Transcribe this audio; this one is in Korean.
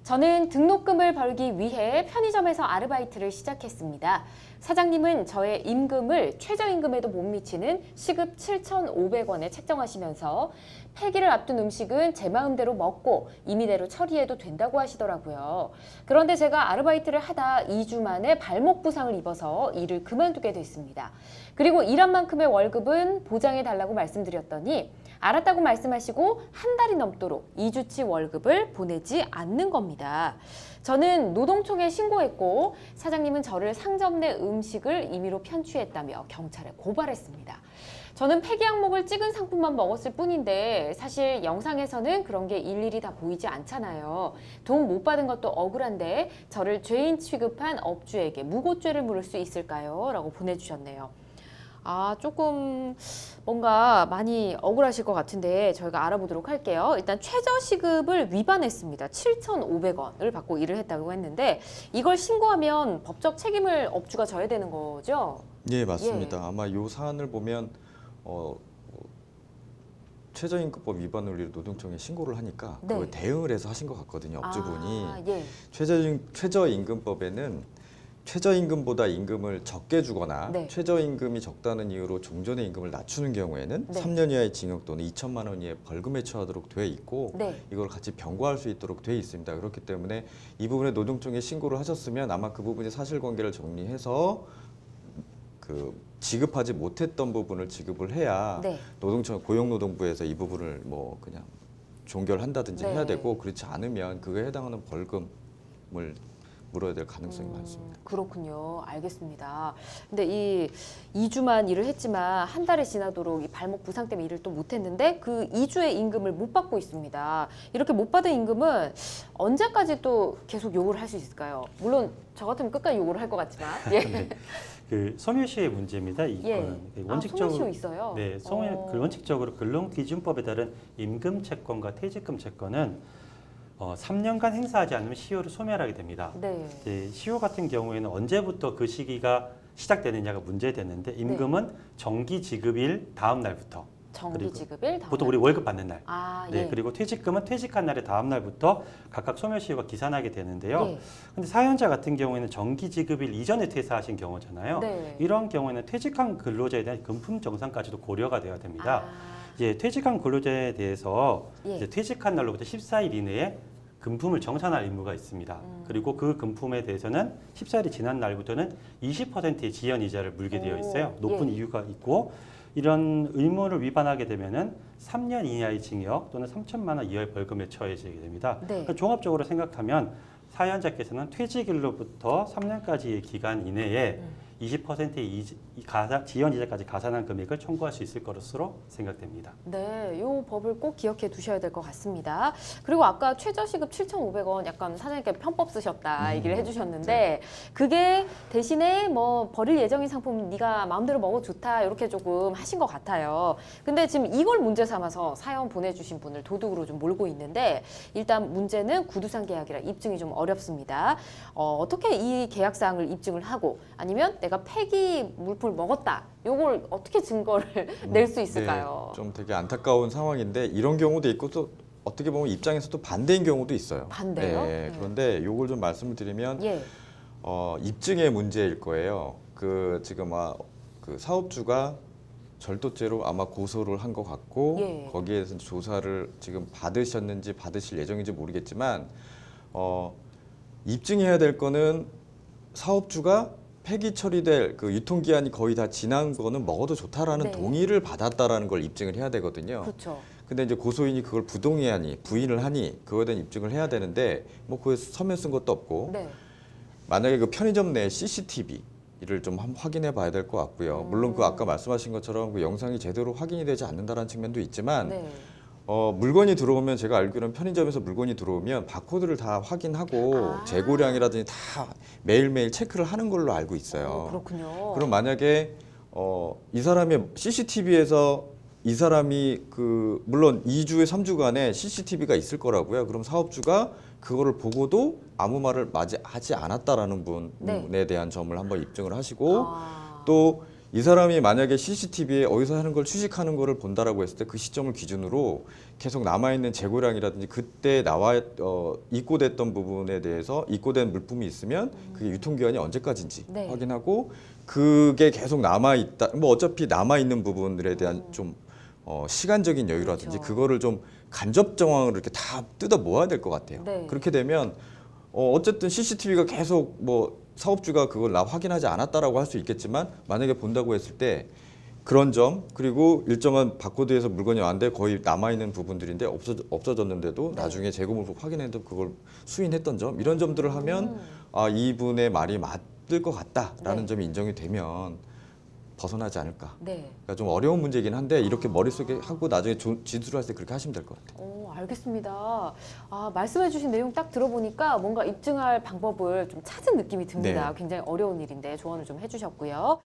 저는 등록금을 벌기 위해 편의점에서 아르바이트를 시작했습니다. 사장님은 저의 임금을 최저임금에도 못 미치는 시급 7,500원에 책정하시면서 폐기를 앞둔 음식은 제 마음대로 먹고 임의대로 처리해도 된다고 하시더라고요. 그런데 제가 아르바이트를 하다 2주 만에 발목 부상을 입어서 일을 그만두게 됐습니다. 그리고 일한 만큼의 월급은 보장해달라고 말씀드렸더니 알았다고 말씀하시고 한 달이 넘도록 2주치 월급을 보내지 않는 겁니다. 저는 노동청에 신고했고 사장님은 저를 상점 내 음식을 임의로 편취했다며 경찰에 고발했습니다. 저는 폐기 항목을 찍은 상품만 먹었을 뿐인데 사실 영상에서는 그런 게 일일이 다 보이지 않잖아요. 돈 못 받은 것도 억울한데 저를 죄인 취급한 업주에게 무고죄를 물을 수 있을까요? 라고 보내주셨네요. 조금 뭔가 많이 억울하실 것 같은데 저희가 알아보도록 할게요. 일단 최저시급을 위반했습니다. 7,500원을 받고 일을 했다고 했는데 이걸 신고하면 법적 책임을 업주가 져야 되는 거죠? 예, 맞습니다. 아마 이 사안을 보면 최저임금법 위반을 노동청에 신고를 하니까 그걸 대응을 해서 하신 것 같거든요. 업주분이. 최저임금법에는 최저임금보다 임금을 적게 주거나 최저임금이 적다는 이유로 종전의 임금을 낮추는 경우에는 3년 이하의 징역 또는 2천만 원 이하의 벌금에 처하도록 돼 있고 이걸 같이 병고할 수 있도록 돼 있습니다. 그렇기 때문에 이 부분에 노동청에 신고를 하셨으면 아마 그 부분의 사실관계를 정리해서 지급하지 못했던 부분을 지급을 해야 노동청 고용노동부에서 이 부분을 뭐 그냥 종결한다든지 해야 되고 그렇지 않으면 그거에 해당하는 벌금을 물어야 될 가능성이 많습니다. 그렇군요. 알겠습니다. 근데 이 2주만 일을 했지만 한 달이 지나도록 이 발목 부상 때문에 일을 또 못했는데 그 2주의 임금을 못 받고 있습니다. 이렇게 못 받은 임금은 언제까지 또 계속 요구를 할 수 있을까요? 물론 저 같으면 끝까지 요구를 할 것 같지만. 그 소멸시효의 문제입니다. 이거는 원칙적으로 소멸시효 있어요. 네, 원칙적으로 근로기준법에 따른 임금 채권과 퇴직금 채권은 3년간 행사하지 않으면 시효를 소멸하게 됩니다. 시효 같은 경우에는 언제부터 그 시기가 시작되느냐가 문제되는데 임금은 정기 지급일 다음 날부터 정기 지급일 다음 보통 우리 월급 받는 날. 예. 그리고 퇴직금은 퇴직한 날의 다음 날부터 각각 소멸시효가 기산하게 되는데요. 근데 사연자 같은 경우에는 정기 지급일 이전에 퇴사하신 경우잖아요. 이런 경우에는 퇴직한 근로자에 대한 금품 정산까지도 고려가 돼야 됩니다. 퇴직한 근로자에 대해서 이제 퇴직한 날로부터 14일 이내에 금품을 정산할 의무가 있습니다. 그리고 그 금품에 대해서는 14일이 지난 날부터는 20%의 지연 이자를 물게 되어 있어요. 높은 이유가 있고 이런 의무를 위반하게 되면은 3년 이하의 징역 또는 3천만 원 이하의 벌금에 처해지게 됩니다. 그러니까 종합적으로 생각하면 사연자께서는 퇴직일로부터 3년까지의 기간 이내에 20%의 지연 이자까지 가산한 금액을 청구할 수 있을 것으로 생각됩니다. 네, 이 법을 꼭 기억해 두셔야 될 것 같습니다. 그리고 아까 최저시급 7,500원 약간 사장님께 편법 쓰셨다 얘기를 해주셨는데 그게 대신에 뭐 버릴 예정인 상품 네가 마음대로 먹어 좋다 이렇게 조금 하신 것 같아요. 근데 지금 이걸 문제 삼아서 사연 보내주신 분을 도둑으로 좀 몰고 있는데 일단 문제는 구두상 계약이라 입증이 좀 어렵습니다. 어떻게 이 계약사항을 입증을 하고 아니면 내가 폐기 물품을 먹었다. 이걸 어떻게 증거를 낼 수 있을까요? 좀 되게 안타까운 상황인데 이런 경우도 있고 또 어떻게 보면 입장에서 또 반대인 경우도 있어요. 반대요? 그런데 이걸 좀 말씀을 드리면 입증의 문제일 거예요. 지금 그 사업주가 절도죄로 아마 고소를 한 것 같고 거기에서 조사를 지금 받으셨는지 받으실 예정인지 모르겠지만 입증해야 될 거는 사업주가 폐기 처리될 그 유통기한이 거의 다 지난 거는 먹어도 좋다라는 동의를 받았다라는 걸 입증을 해야 되거든요. 그렇죠. 근데 이제 고소인이 그걸 부동의하니 부인을 하니 그거에 대한 입증을 해야 되는데 뭐 그에 서면 쓴 것도 없고 만약에 그 편의점 내 CCTV를 좀 한번 확인해 봐야 될 것 같고요. 물론 그 아까 말씀하신 것처럼 그 영상이 제대로 확인이 되지 않는다는 측면도 있지만 물건이 들어오면 제가 알기로는 편의점에서 물건이 들어오면 바코드를 다 확인하고 재고량이라든지 다 매일매일 체크를 하는 걸로 알고 있어요. 그렇군요. 그럼 만약에 이 사람이 CCTV에서 이 사람이 물론 2주에 3주간에 CCTV가 있을 거라고요. 그럼 사업주가 그거를 보고도 아무 말을 하지 않았다라는 분에 대한 점을 한번 입증을 하시고 또 이 사람이 만약에 CCTV에 어디서 하는 걸 취직하는 거를 본다라고 했을 때 그 시점을 기준으로 계속 남아있는 재고량이라든지 그때 입고됐던 부분에 대해서 입고된 물품이 있으면 그게 유통기한이 언제까지인지 네. 확인하고 그게 계속 남아있다. 뭐 어차피 남아있는 부분들에 대한 좀 시간적인 여유라든지 그렇죠. 그거를 좀 간접 정황을 이렇게 다 뜯어 모아야 될 것 같아요. 네. 그렇게 되면 어쨌든 CCTV가 계속 뭐 사업주가 그걸 확인하지 않았다라고 할 수 있겠지만 만약에 본다고 했을 때 그런 점 그리고 일정한 바코드에서 물건이 왔는데 거의 남아있는 부분들인데 없어졌는데도 네. 나중에 재고물품 확인해도 그걸 수인했던 점 이런 점들을 하면 아 이분의 말이 맞을 것 같다라는 네. 점이 인정이 되면 벗어나지 않을까. 네. 그러니까 좀 어려운 문제긴 한데 이렇게 머릿속에 하고 나중에 진술할 때 그렇게 하시면 될 것 같아요. 알겠습니다. 말씀해주신 내용 딱 들어보니까 뭔가 입증할 방법을 좀 찾은 느낌이 듭니다. 네. 굉장히 어려운 일인데 조언을 좀 해주셨고요.